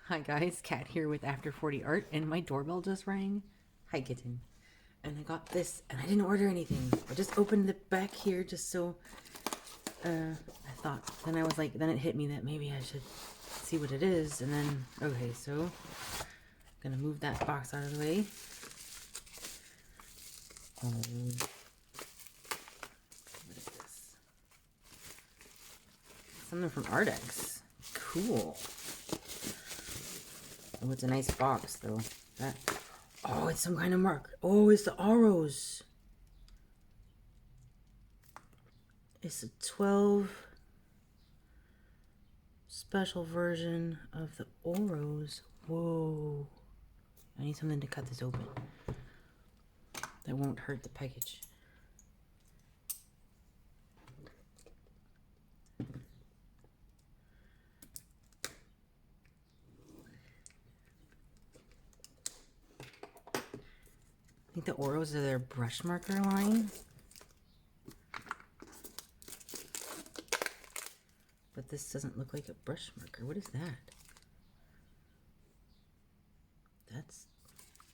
Hi guys, Kat here with After 40 Art, and my doorbell just rang. Hi kitten. And I got this, and I didn't order anything. I just opened it back here just so, I thought, then I was like, then it hit me that maybe I should see what it is, and then, okay, so, I'm gonna move that box out of the way. What is this? Something from Arrtx. Cool. Oh, it's a nice box, though. Oh, it's some kind of mark. Oh, it's the Oros. It's a 12 special version of the Oros. Whoa. I need something to cut this open. That won't hurt the package. I think the Oros are their brush marker line. But this doesn't look like a brush marker. What is that? That's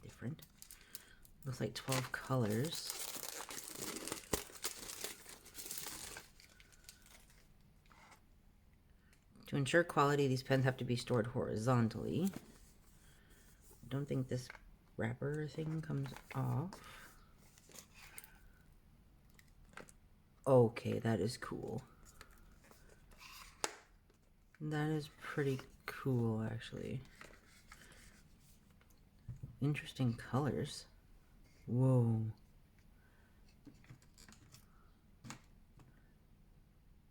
different. Looks like 12 colors. To ensure quality, these pens have to be stored horizontally. I don't think this wrapper thing comes off. Okay, that is cool. That is pretty cool, actually. Interesting colors. Whoa.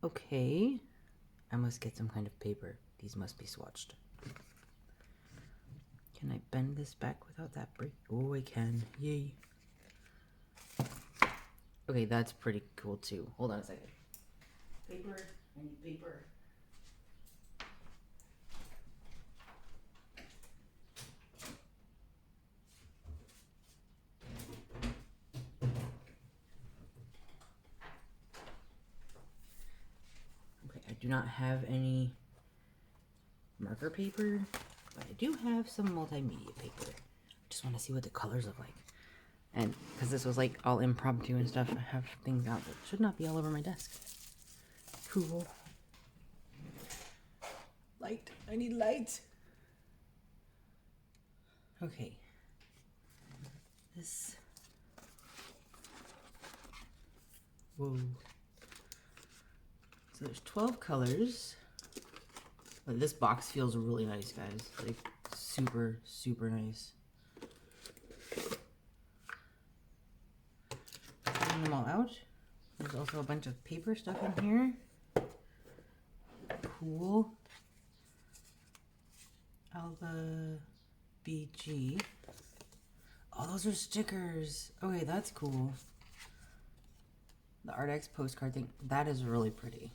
Okay. I must get some kind of paper. These must be swatched. Can I bend this back without that break? Oh, I can. Yay. Okay, that's pretty cool too. Hold on a second. Paper. I need paper. Okay, I do not have any marker paper, but I do have some multimedia paper. Just want to see what the colors look like. And because this was like all impromptu and stuff, I have things out that should not be all over my desk. Cool. Light. I need light. Okay. This. Whoa. So there's 12 colors. But this box feels really nice, guys. Like super, super nice. Taking them all out. There's also a bunch of paper stuff in here. Cool. Alba BG. Oh, those are stickers. Okay, that's cool. The Arrtx postcard thing. That is really pretty.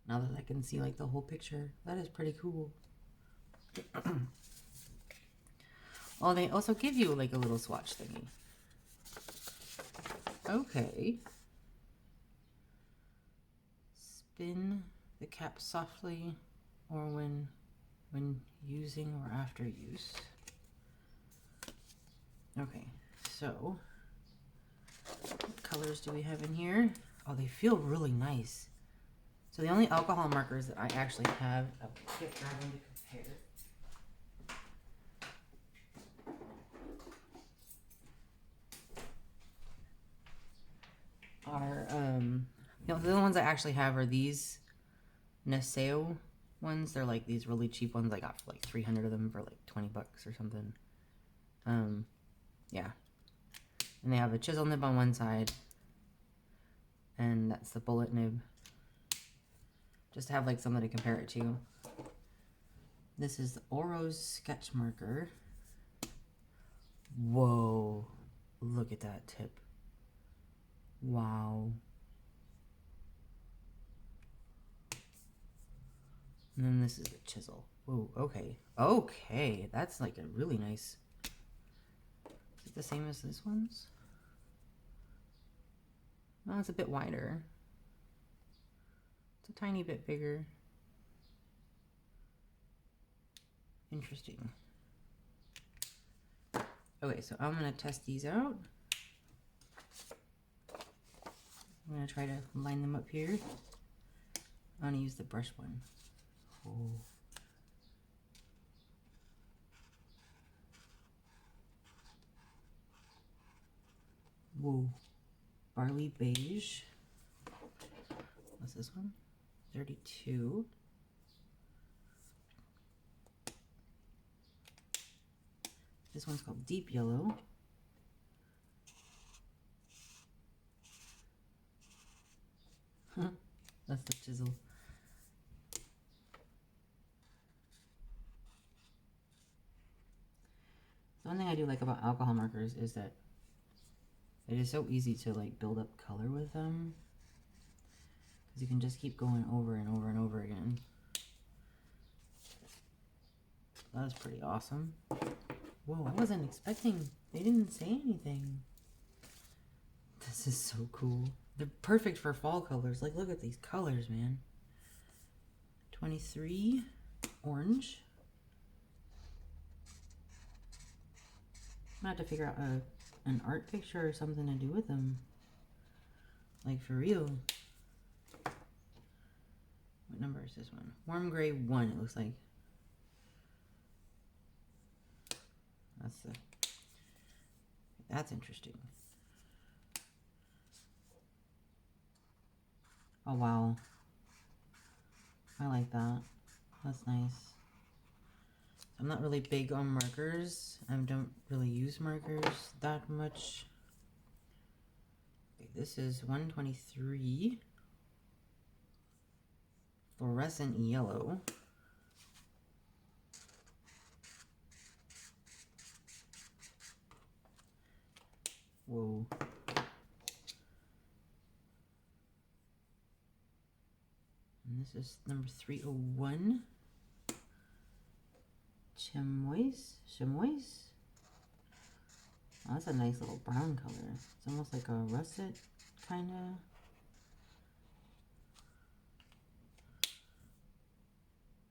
Now that I can see like the whole picture, that is pretty cool. Oh, they also give you like a little swatch thingy. Okay. Spin the cap softly or when using or after use. Okay, so what colors do we have in here? Oh, they feel really nice. So the only alcohol markers that I actually have, I'll get that one to compare. Are the only ones I actually have are these Naseo ones. They're like these really cheap ones. I got for like 300 of them for like 20 bucks or something. Yeah. And they have a chisel nib on one side, and that's the bullet nib. Just to have like something to compare it to. This is the Oros sketch marker. Whoa, look at that tip. Wow. And then this is the chisel. Whoa, okay. Okay, that's like a really nice. Is it the same as this one's? No, it's a bit wider. Just a tiny bit bigger. Interesting. Okay, so I'm gonna test these out. I'm gonna try to line them up here. I'm gonna use the brush one. Oh. Whoa. Barley beige. What's this one? 32. This one's called Deep Yellow. That's the chisel. The one thing I do like about alcohol markers is that it is so easy to like build up color with them, because you can just keep going over and over and over again. That was pretty awesome. Whoa, I wasn't expecting, they didn't say anything. This is so cool. They're perfect for fall colors. Like, look at these colors, man. 23, orange. I'm gonna have to figure out an art picture or something to do with them. Like, for real. What number is this one? Warm gray 1, it looks like. That's interesting. Oh wow, I like that. That's nice. I'm not really big on markers. I don't really use markers that much. Okay, this is 123. Fluorescent yellow. Whoa. And this is number 301. Chamois? Oh, that's a nice little brown color. It's almost like a russet, kind of.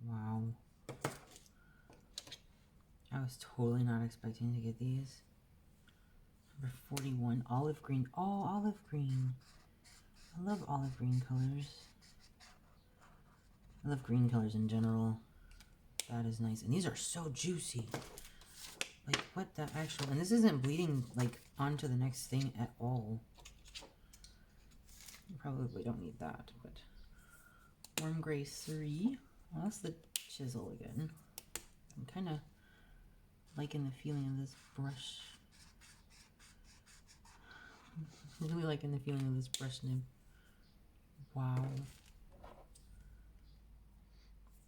Wow. I was totally not expecting to get these. Number 41, olive green. Oh, olive green. I love olive green colors. I love green colors in general. That is nice. And these are so juicy. Like, what the actual... And this isn't bleeding, like, onto the next thing at all. You probably don't need that, but... Warm gray 3. Well, that's the chisel again. I'm kind of liking the feeling of this brush. I'm really liking the feeling of this brush nib. Wow.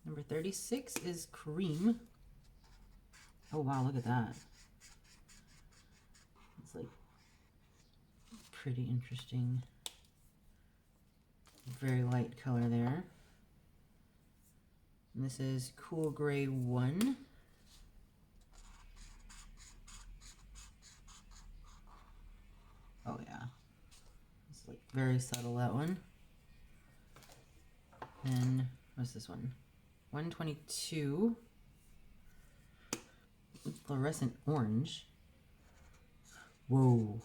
Number 36 is cream. Oh wow, look at that. It's like pretty interesting. Very light color there. And this is cool gray 1. Oh yeah. It's like very subtle, that one. And what's this one? 122. Fluorescent orange. Whoa.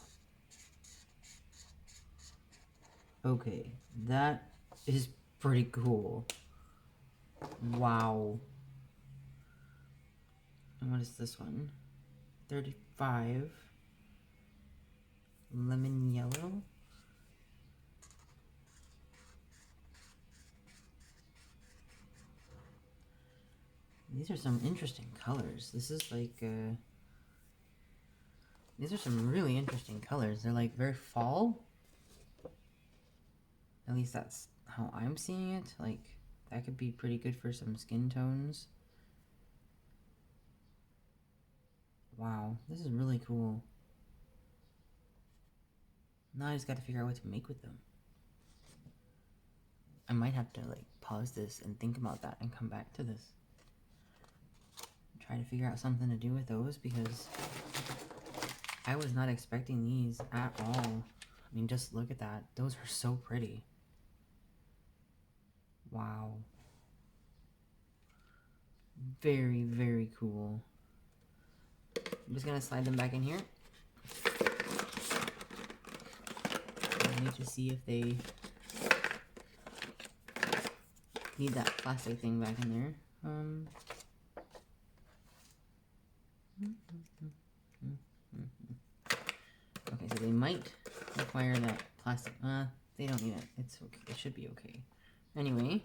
Okay, that is pretty cool. Wow. And what is this one? 35. Lemon yellow. These are some interesting colors. This is like, these are some really interesting colors. They're like very fall. At least that's how I'm seeing it. Like, that could be pretty good for some skin tones. Wow, this is really cool. Now I just got to figure out what to make with them. I might have to like pause this and think about that and come back to this. Try to figure out something to do with those, because I was not expecting these at all. I mean, just look at that. Those are so pretty. Wow. Very, very cool. I'm just gonna slide them back in here. I need to see if they need that plastic thing back in there. Okay, so they might require that plastic. They don't need it. It's okay. It should be okay. Anyway,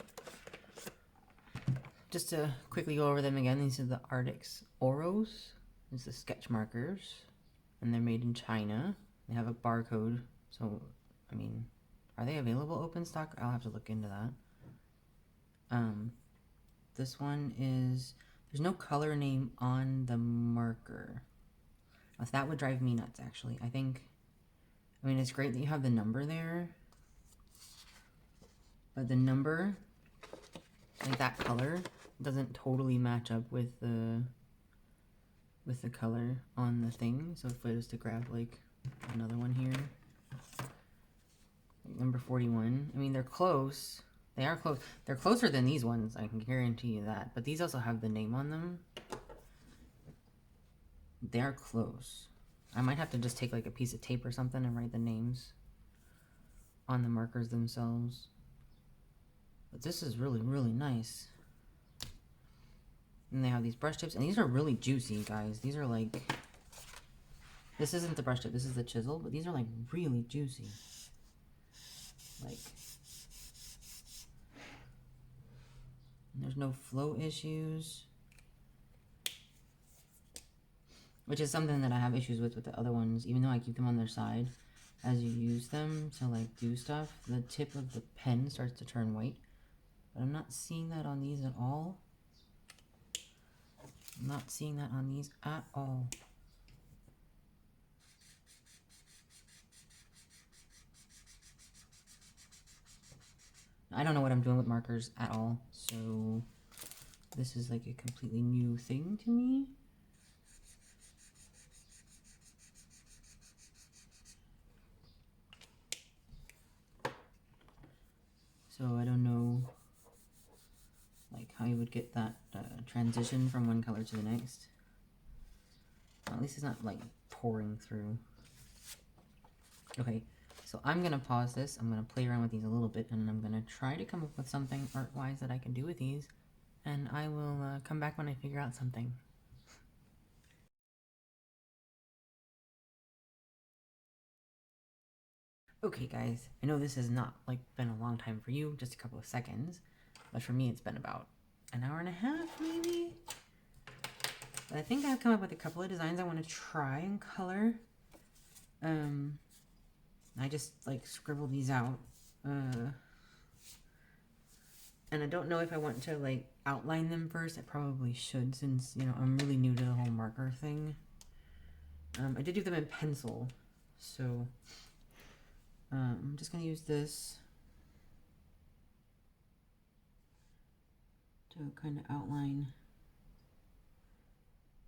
just to quickly go over them again, these are the Arrtx Oros. These are the sketch markers, and they're made in China. They have a barcode, so I mean, are they available open stock? I'll have to look into that. This one is, there's no color name on the marker. That would drive me nuts, actually. I mean, it's great that you have the number there, but the number, like that color, doesn't totally match up with the color on the thing. So if I was to grab like another one here, like number 41, I mean, they're close. They are close. They're closer than these ones, I can guarantee you that. But these also have the name on them. They are close. I might have to just take like a piece of tape or something and write the names on the markers themselves. But this is really, really nice. And they have these brush tips, and these are really juicy, guys. These are like, this isn't the brush tip, this is the chisel, but these are like really juicy. Like, there's no flow issues, which is something that I have issues with the other ones, even though I keep them on their side. As you use them to like do stuff, the tip of the pen starts to turn white. But I'm not seeing that on these at all. I'm not seeing that on these at all. I don't know what I'm doing with markers at all, so this is like a completely new thing to me. So I don't know like how you would get that transition from one color to the next. Well, at least it's not like pouring through. Okay, so I'm gonna pause this. I'm gonna play around with these a little bit, and I'm gonna try to come up with something art-wise that I can do with these, and I will come back when I figure out something. Okay guys, I know this has not like been a long time for you, just a couple of seconds, but for me it's been about an hour and a half maybe. But I think I've come up with a couple of designs I want to try and color. I just like scribbled these out, and I don't know if I want to like outline them first. I probably should, since you know I'm really new to the whole marker thing. I did do them in pencil, so I'm just gonna use this to kind of outline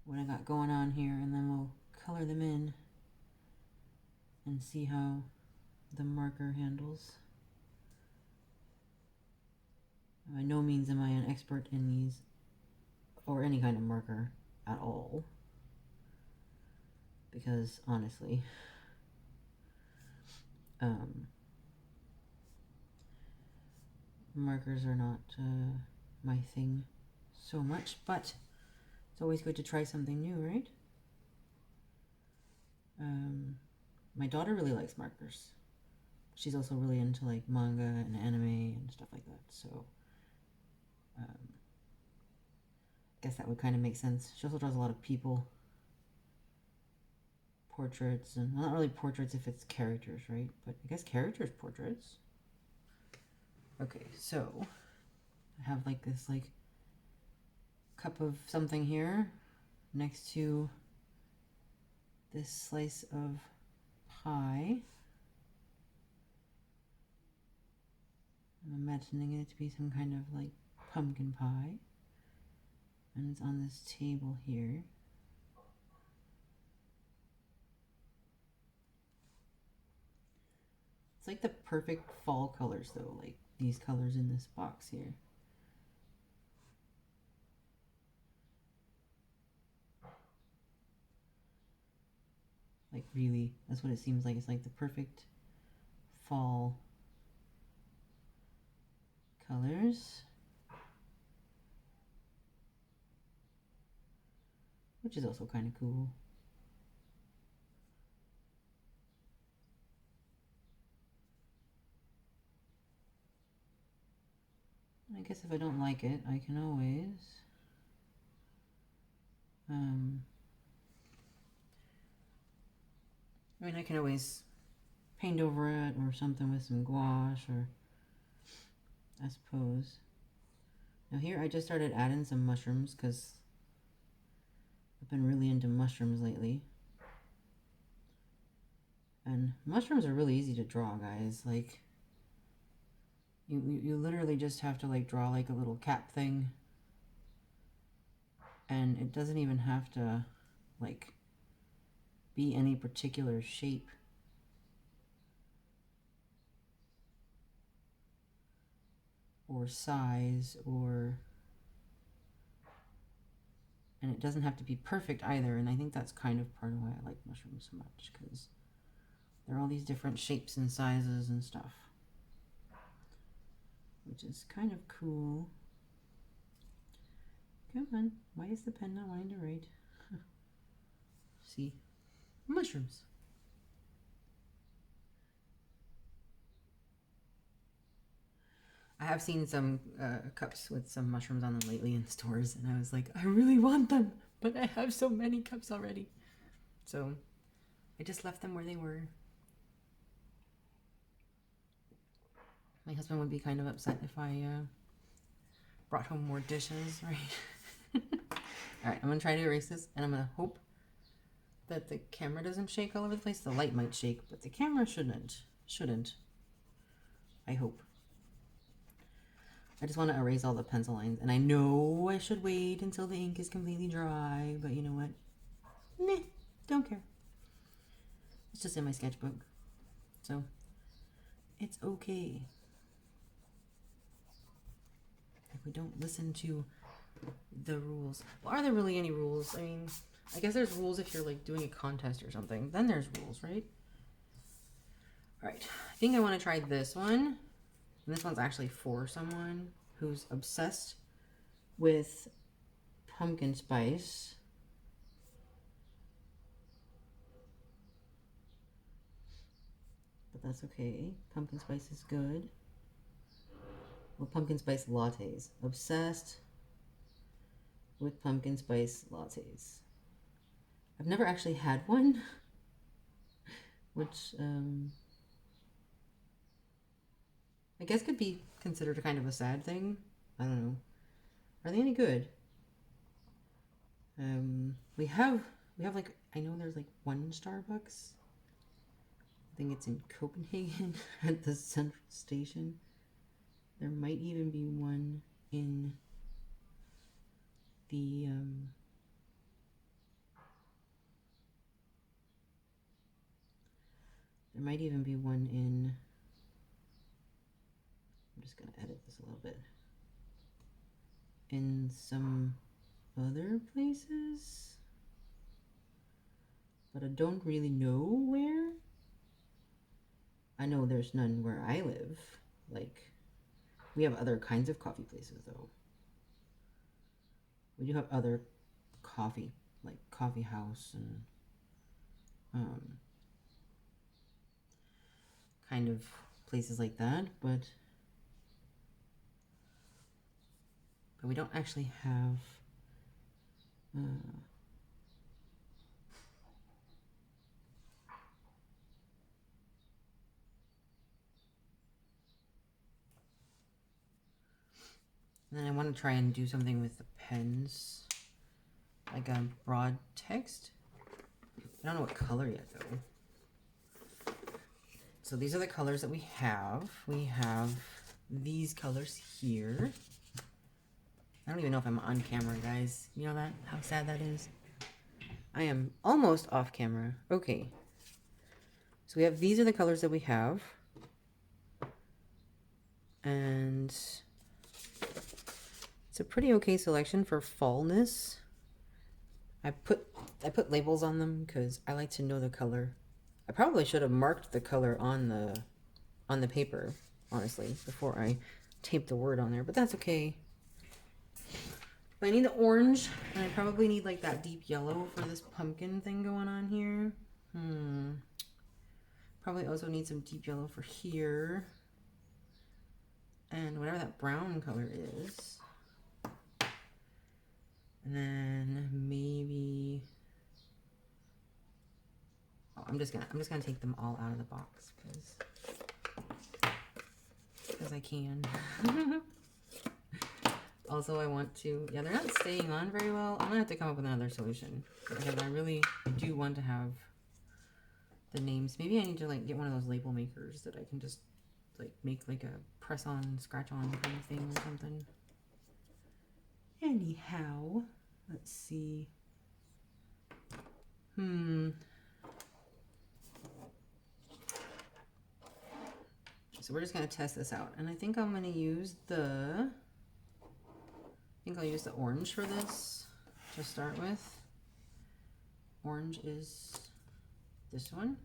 what I got going on here, and then we'll color them in and see how the marker handles. By no means am I an expert in these or any kind of marker at all, because honestly, markers are not my thing so much, but it's always good to try something new, right? My daughter really likes markers. She's also really into like manga and anime and stuff like that, so I guess that would kind of make sense. She also draws a lot of people, portraits, and well, not really portraits if it's characters, right? But I guess characters, portraits. Okay, so I have like this like cup of something here next to this slice of pie. I'm imagining it to be some kind of like pumpkin pie, and it's on this table here. It's like the perfect fall colors though, like these colors in this box here. Like really, that's what it seems like. It's like the perfect fall colors. Which is also kind of cool. I guess if I don't like it, I can always I can always paint over it or something with some gouache, or I suppose. Now here I just started adding some mushrooms because I've been really into mushrooms lately. And mushrooms are really easy to draw, guys. Like, you literally just have to like draw like a little cap thing. And it doesn't even have to like be any particular shape. Or size, or, and it doesn't have to be perfect either. And I think that's kind of part of why I like mushrooms so much, because they're all these different shapes and sizes and stuff, which is kind of cool. Come on, why is the pen not wanting to write? See, mushrooms. I have seen some cups with some mushrooms on them lately in stores, and I was like, I really want them, but I have so many cups already. So I just left them where they were. My husband would be kind of upset if I brought home more dishes, right? Alright, I'm going to try to erase this, and I'm going to hope that the camera doesn't shake all over the place. The light might shake, but the camera shouldn't. I hope. I just want to erase all the pencil lines, and I know I should wait until the ink is completely dry, but you know what? Meh, don't care. It's just in my sketchbook, so it's okay. If we don't listen to the rules. Well, are there really any rules? I mean, I guess there's rules if you're like doing a contest or something. Then there's rules, right? Alright, I think I want to try this one. And this one's actually for someone who's obsessed with pumpkin spice. But that's okay. Pumpkin spice is good. Well, pumpkin spice lattes. Obsessed with pumpkin spice lattes. I've never actually had one, which I guess could be considered a kind of a sad thing. I don't know. Are they any good? We have like, I know there's like one Starbucks. I think it's in Copenhagen at the Central Station. There might even be one in the there might even be one in, I'm just going to edit this a little bit, in some other places, but I don't really know where. I know there's none where I live. Like, we have other kinds of coffee places though. We do have other coffee, like coffee house and kind of places like that, but we don't actually have and then I want to try and do something with the pens, like a broad text. I don't know what color yet though. So these are the colors that we have. We have these colors here. I don't even know if I'm on camera, guys. You know that? How sad that is? I am almost off camera. Okay. So we have, these are the colors that we have. And it's a pretty okay selection for fallness. I put labels on them because I like to know the color. I probably should have marked the color on the paper, honestly, before I taped the word on there, but that's okay. But I need the orange, and I probably need like that deep yellow for this pumpkin thing going on here. Probably also need some deep yellow for here. And whatever that brown color is. And then maybe, oh, I'm just gonna take them all out of the box because I can. Also, I want to, yeah, they're not staying on very well. I'm gonna have to come up with another solution because I really do want to have the names. Maybe I need to like get one of those label makers that I can just like make like a press on, scratch on kind of thing or something. Anyhow, let's see. So we're just gonna test this out, and I think I'm gonna use I'll use the orange for this to start with. Orange is this one,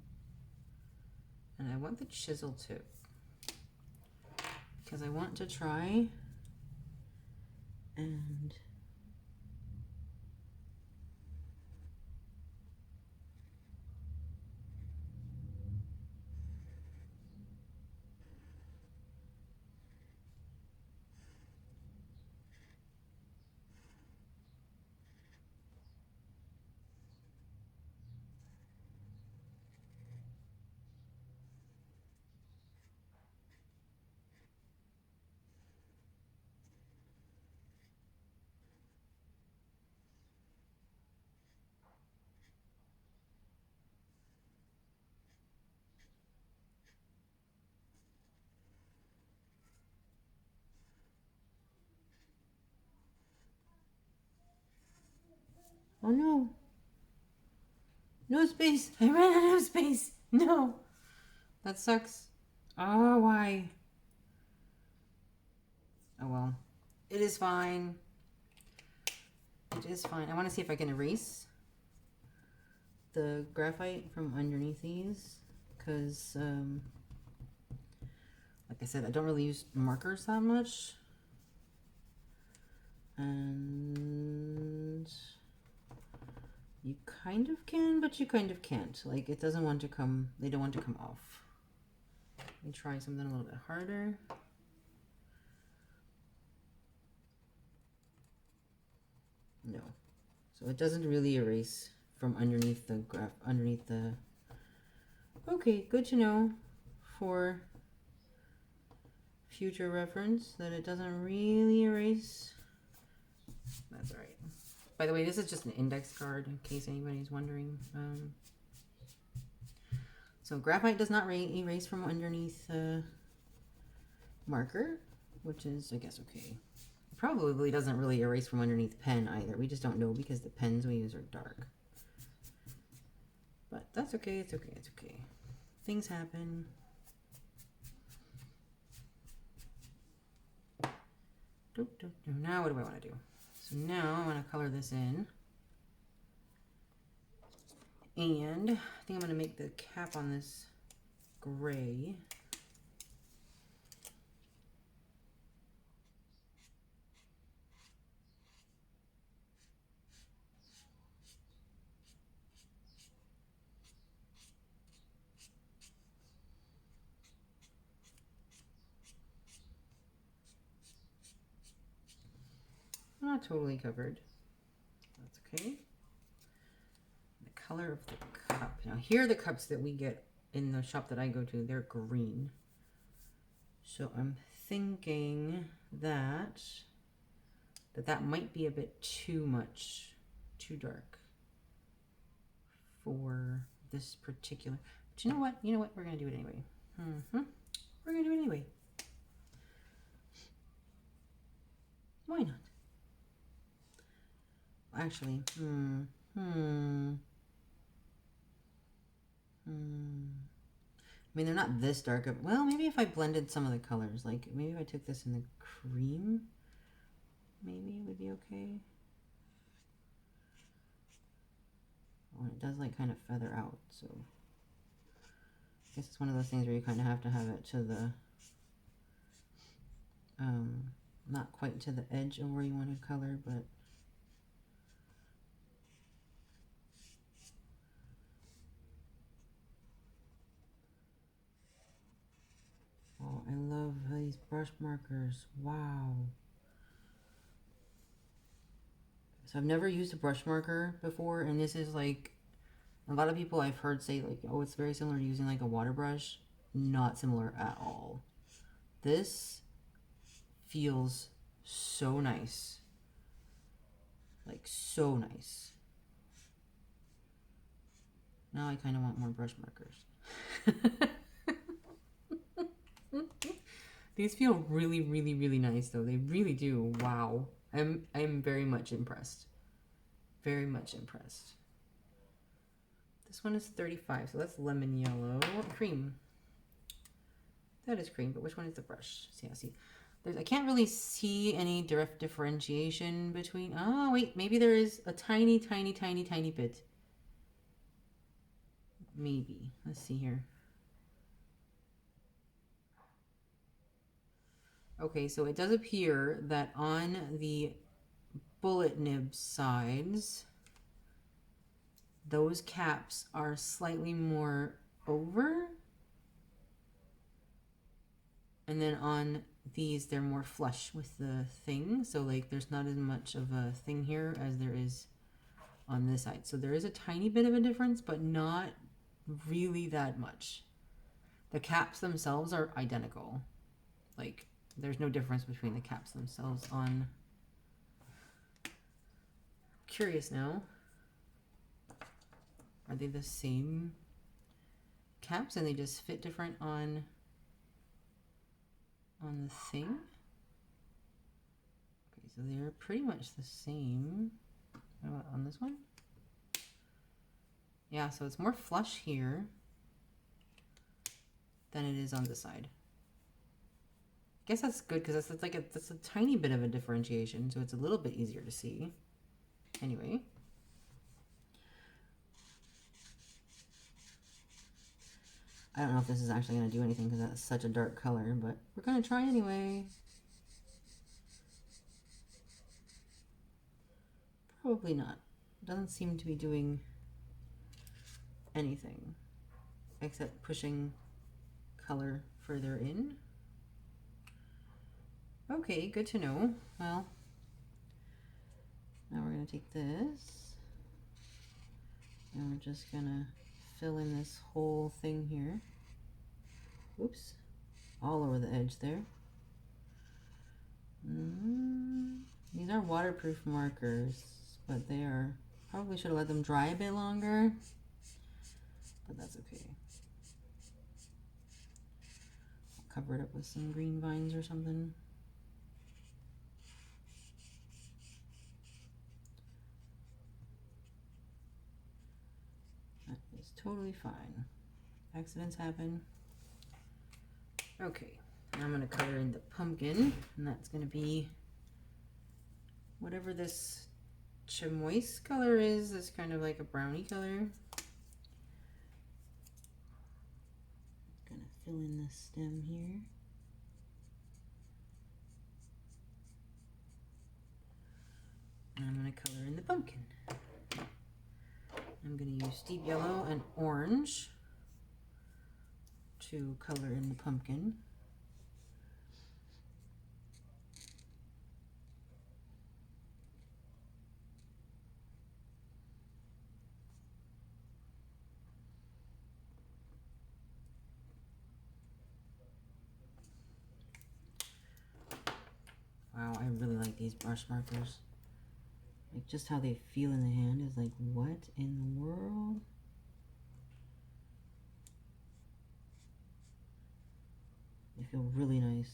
and I want the chisel tip because I want to try and oh no. No space. I ran out of space. No. That sucks. Oh, why? Oh well. It is fine. It is fine. I want to see if I can erase the graphite from underneath these because, like I said, I don't really use markers that much. And you kind of can, but you kind of can't. Like, it doesn't want to come, they don't want to come off. Let me try something a little bit harder. No. So it doesn't really erase from underneath the Okay, good to know for future reference that it doesn't really erase. That's all right. By the way, this is just an index card in case anybody's wondering. So graphite does not erase from underneath marker, which is, I guess, okay. It probably doesn't really erase from underneath pen either. We just don't know because the pens we use are dark. But that's okay, it's okay, it's okay. Things happen. Now what do I want to do? So now I want to color this in. And I think I'm going to make the cap on this gray. Not totally covered. That's okay. The color of the cup. Now here are the cups that we get in the shop that I go to. They're green. So I'm thinking that might be a bit too much, too dark for this particular. But you know what? You know what? We're gonna do it anyway. We're gonna do it anyway. Why not? Actually, mean, they're not this dark. Well, maybe if I blended some of the colors, like maybe if I took this in the cream, maybe it would be okay. Oh, it does like kind of feather out, so I guess it's one of those things where you kind of have to have it to the, not quite to the edge of where you want to color, but oh, I love these brush markers. Wow. So I've never used a brush marker before, and this is like, a lot of people I've heard say like, oh, it's very similar to using like a water brush. Not similar at all. This feels so nice. Like, so nice. Now I kind of want more brush markers. These feel really, really, really nice though. They really do. Wow. I'm very much impressed. Very much impressed. This one is 35, so that's lemon yellow. Cream. That is cream, but which one is the brush? See. I can't really see any direct differentiation between... Oh, wait, maybe there is a tiny, tiny, tiny, tiny bit. Maybe. Let's see here. Okay, so it does appear that on the bullet nib sides, those caps are slightly more over. And then on these, they're more flush with the thing. So like there's not as much of a thing here as there is on this side. So there is a tiny bit of a difference, but not really that much. The caps themselves are identical. Like there's no difference between the caps themselves on... Curious now. Are they the same caps and they just fit different on the thing? Okay, so they're pretty much the same. What about on this one? Yeah, so it's more flush here than it is on this side. I guess that's good because that's like that's a tiny bit of a differentiation, so it's a little bit easier to see. Anyway. I don't know if this is actually going to do anything because that's such a dark color, but we're going to try anyway. Probably not. Doesn't seem to be doing anything except pushing color further in. Okay, good to know. Well, now we're going to take this and we're just going to fill in this whole thing here. Oops, all over the edge there. These are waterproof markers, but they are, probably should have let them dry a bit longer, but that's okay. I'll cover it up with some green vines or something. That is totally fine. Accidents happen. Okay, now I'm going to color in the pumpkin, and that's going to be whatever this chamois color is. This kind of like a brownie color. Going to fill in the stem here. And I'm going to color in the pumpkin. I'm going to use deep yellow and orange to color in the pumpkin. Wow, I really like these brush markers. Like just how they feel in the hand is like, what in the world? They feel really nice.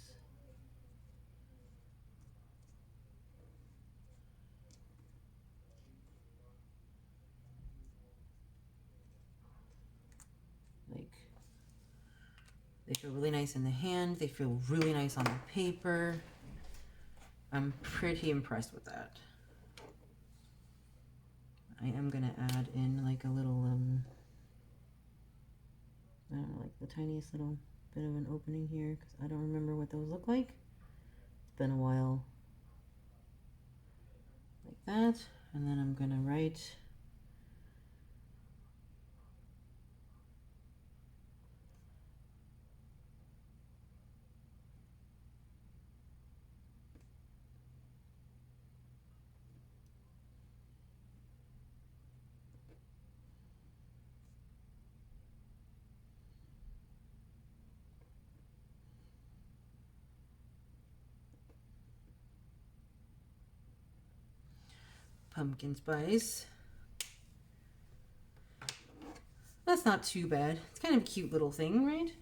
Like, They feel really nice in the hand. They feel really nice on the paper. I'm pretty impressed with that. I am gonna add in like a little, I don't know, like the tiniest little bit of an opening here because I don't remember what those look like. It's been a while. Like that. And then I'm gonna write pumpkin spice. That's not too bad. It's kind of a cute little thing, right?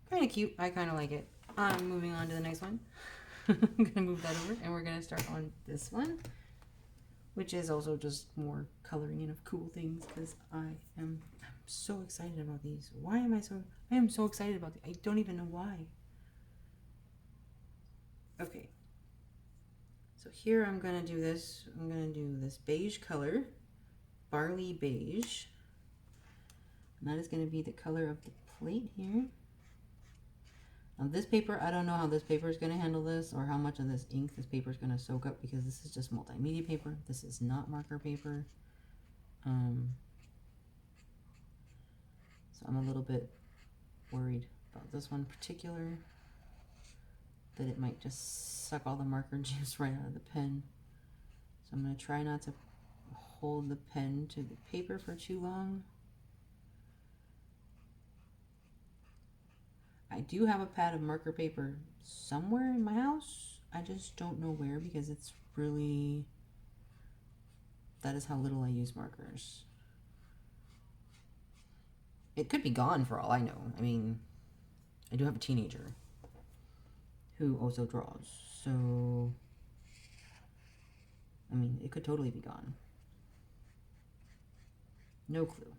Kind of cute. I kind of like it. I'm moving on to the next one. I'm gonna move that over and we're gonna start on this one, which is also just more coloring in of cool things because I'm so excited about these. Why am I am so excited about these. I don't even know why. Okay. So here I'm gonna do this. I'm gonna do this beige color, barley beige. And that is gonna be the color of the plate here. Now this paper, I don't know how this paper is going to handle this or how much of this ink this paper is going to soak up because this is just multimedia paper. This is not marker paper. So I'm a little bit worried about this one in particular, that it might just suck all the marker juice right out of the pen. So I'm going to try not to hold the pen to the paper for too long. I do have a pad of marker paper somewhere in my house. I just don't know where because it's really, that is how little I use markers. It could be gone for all I know. I mean, I do have a teenager who also draws, so I mean, it could totally be gone. No clue.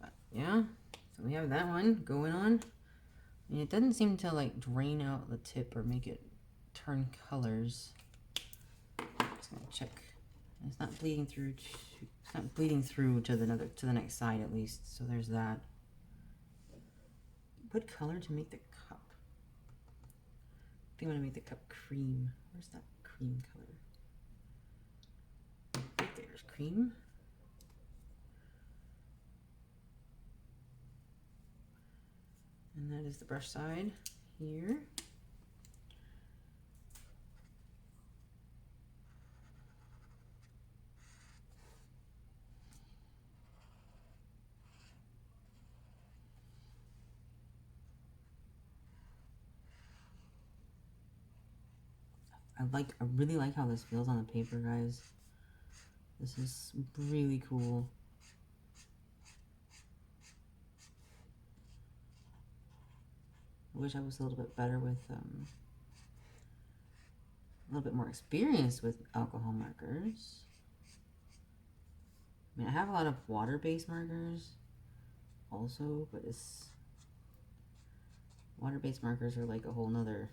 But yeah, so we have that one going on. I mean, it doesn't seem to like drain out the tip or make it turn colors. Just gonna check. It's not bleeding through. It's not bleeding through to the next side at least. So there's that. What color to make the cup? I think I'm gonna make the cup cream. Where's that cream color? Right there's cream. And that is the brush side here. I really like how this feels on the paper, guys. This is really cool. I wish I was a little bit better with, a little bit more experienced with alcohol markers. I mean, I have a lot of water-based markers also, but water-based markers are like a whole nother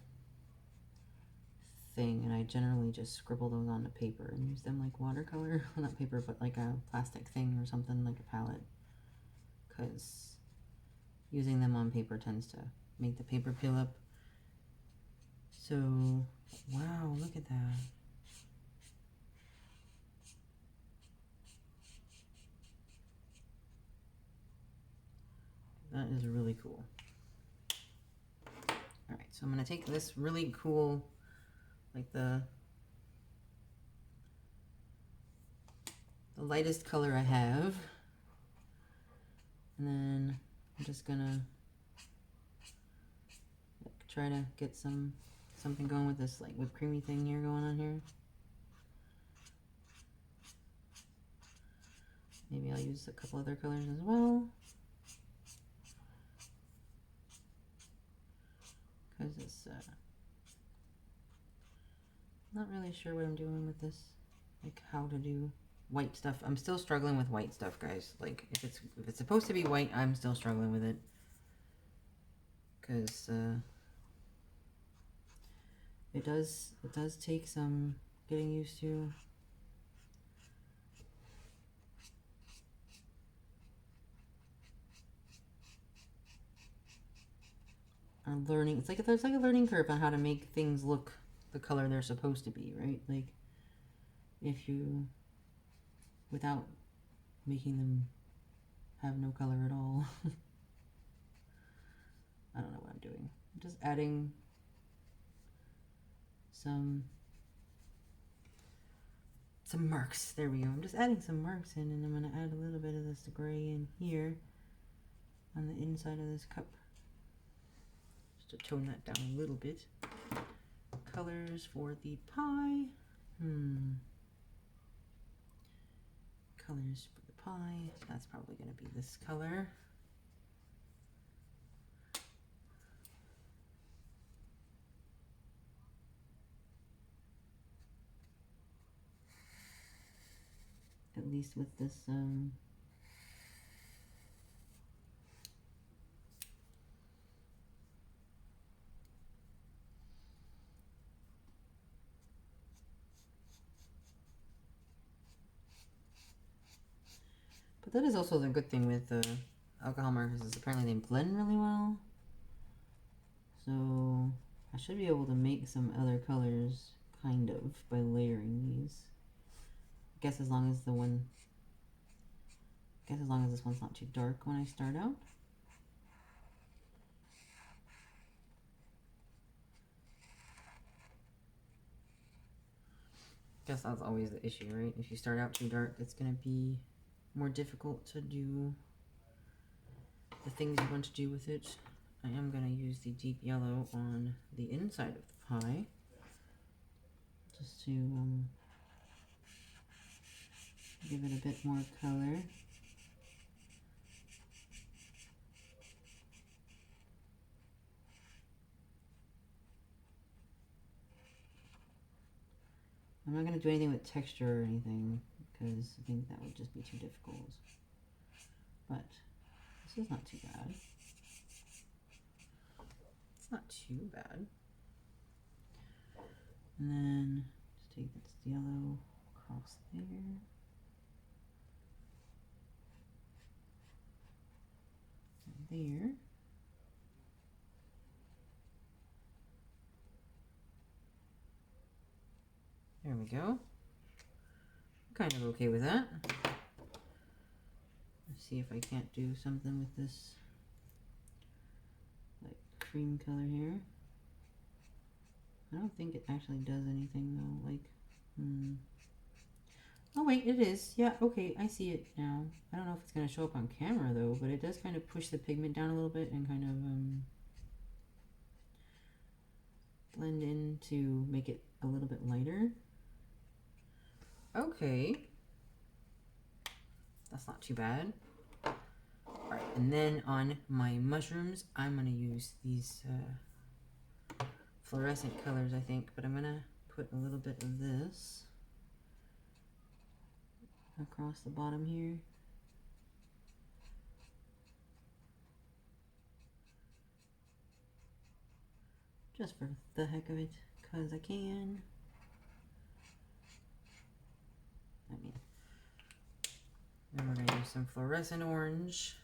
thing, and I generally just scribble those onto paper and use them like watercolor. Well, not paper, but like a plastic thing or something, like a palette, because using them on paper tends to make the paper peel up. So, wow, look at that. That is really cool. All right, so I'm going to take this really cool, like the lightest color I have, and then I'm just going to try to get something going with this like whipped creamy thing here going on here. Maybe I'll use a couple other colors as well, because it's not really sure what I'm doing with this, like how to do white stuff. I'm still struggling with white stuff, guys. Like, if it's supposed to be white, I'm still struggling with it. Because, it does take some getting used to. Learning. It's like there's like a learning curve on how to make things look the color they're supposed to be, right? Like, if you, without making them have no color at all. I don't know what I'm doing. I'm just adding some marks. There we go. I'm just adding some marks in, and I'm going to add a little bit of this gray in here on the inside of this cup. Just to tone that down a little bit. Colors for the pie. Colors for the pie. That's probably going to be this color. At least with this, but that is also the good thing with alcohol markers, is apparently they blend really well. So I should be able to make some other colors, kind of, by layering these. I guess as long as this one's not too dark when I start out. Guess that's always the issue, right? If you start out too dark, it's going to be more difficult to do the things you want to do with it. I am going to use the deep yellow on the inside of the pie, just to give it a bit more color. I'm not going to do anything with texture or anything, because I think that would just be too difficult. But this is not too bad. It's not too bad. And then just take this yellow across there. And there. There we go. I'm kind of okay with that. Let's see if I can't do something with this like cream color here. I don't think it actually does anything though. Like, oh wait, it is. Yeah, okay, I see it now. I don't know if it's gonna show up on camera though, but it does kind of push the pigment down a little bit and kind of blend in to make it a little bit lighter. Okay, that's not too bad. All right, and then on my mushrooms, I'm gonna use these fluorescent colors, I think, but I'm gonna put a little bit of this across the bottom here. Just for the heck of it, because I can. Then we're going to use some fluorescent orange.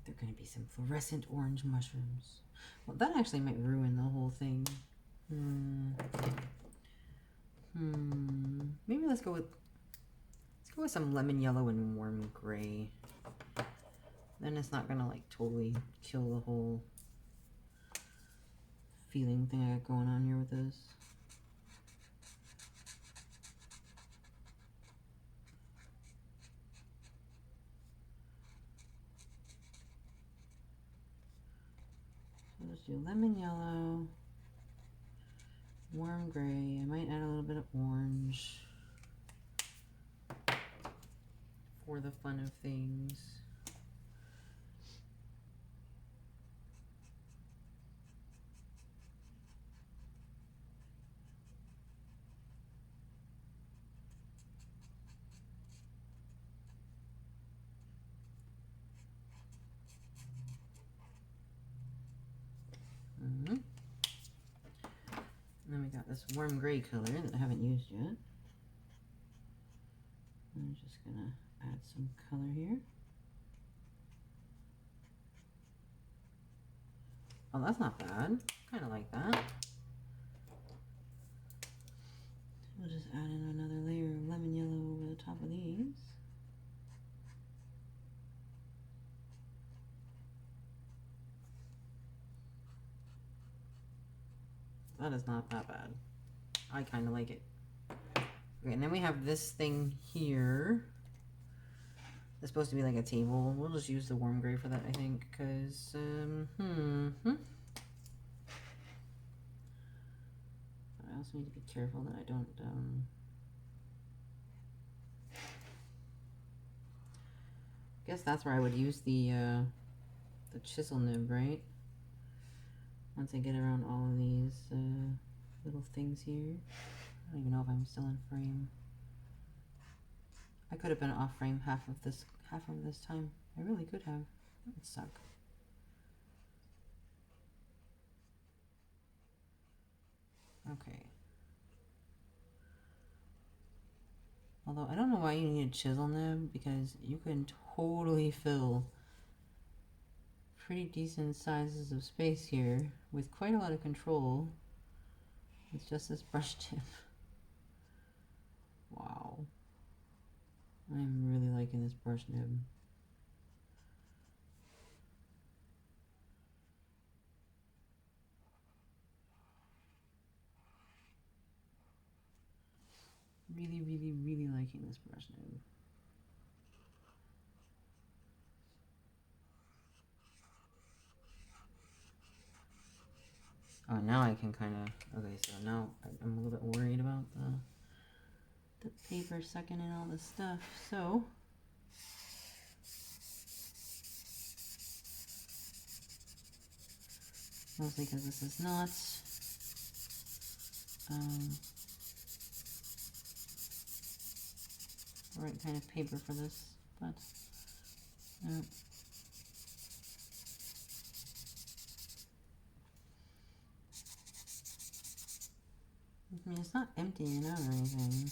There are going to be some fluorescent orange mushrooms. Well, that actually might ruin the whole thing. Maybe let's go with some lemon yellow and warm gray. Then it's not going to like totally kill the whole feeling thing I got going on here with this. Let's do lemon yellow, warm gray. I might add a little bit of orange for the fun of things. And then we got this warm gray color that I haven't used yet. I'm just gonna add some color here. Oh, that's not bad. Kind of like that. We'll just add in another layer of lemon yellow over the top of these. That is not that bad. I kind of like it. Okay, and then we have this thing here. It's supposed to be like a table. We'll just use the warm gray for that, I think, because, I also need to be careful that I don't, guess that's where I would use the chisel nib, right? Once I get around all of these little things here. I don't even know if I'm still in frame. I could have been off frame half of this time. I really could have. That would suck. Okay. Although I don't know why you need a chisel nib, because you can totally fill pretty decent sizes of space here with quite a lot of control with just this brush tip. Wow. I'm really liking this brush nib. Really, really, really liking this brush nib. Oh, now I can kind of, okay, so now I'm a little bit worried about the paper sucking in all this stuff, so mostly because this is not the right kind of paper for this, but no. I mean, it's not emptying out or anything.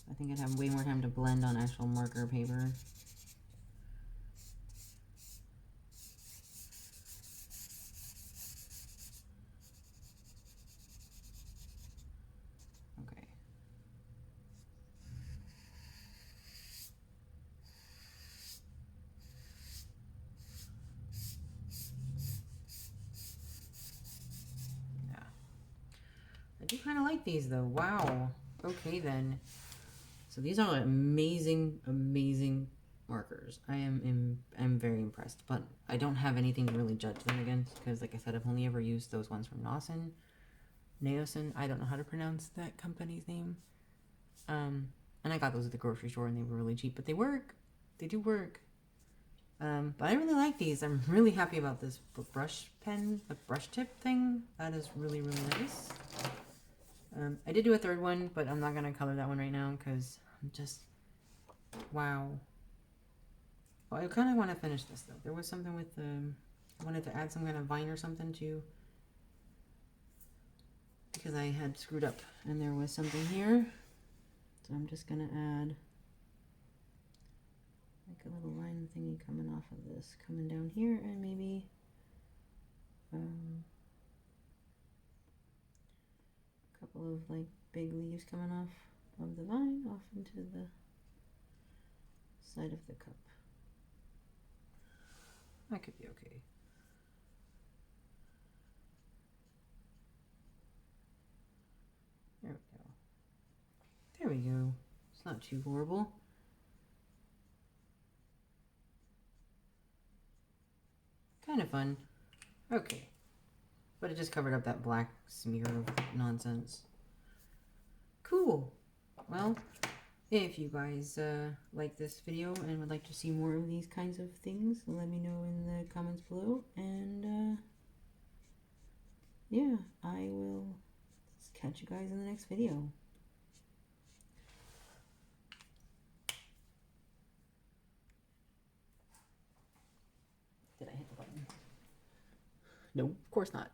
I think I'd have way more time to blend on actual marker paper. Okay. Yeah. I do kind of like these though. Wow. Okay then. So these are amazing, amazing markers. I'm very impressed, but I don't have anything to really judge them against because, like I said, I've only ever used those ones from Naosin. I don't know how to pronounce that company's name. And I got those at the grocery store and they were really cheap, but they work. They do work. But I really like these. I'm really happy about this brush pen, the brush tip thing. That is really, really nice. I did do a third one, but I'm not going to color that one right now because I'm just, wow. Well, I kind of want to finish this though. There was something with, I wanted to add some kind of vine or something too, because I had screwed up and there was something here. So I'm just going to add like a little line thingy coming off of this, coming down here, and maybe couple of like big leaves coming off of the vine off into the side of the cup. That could be okay. There we go. There we go. It's not too horrible. Kind of fun. Okay. But it just covered up that black smear of nonsense. Cool. Well, if you guys like this video and would like to see more of these kinds of things, let me know in the comments below. And yeah, I will catch you guys in the next video. Did I hit the button? No, of course not.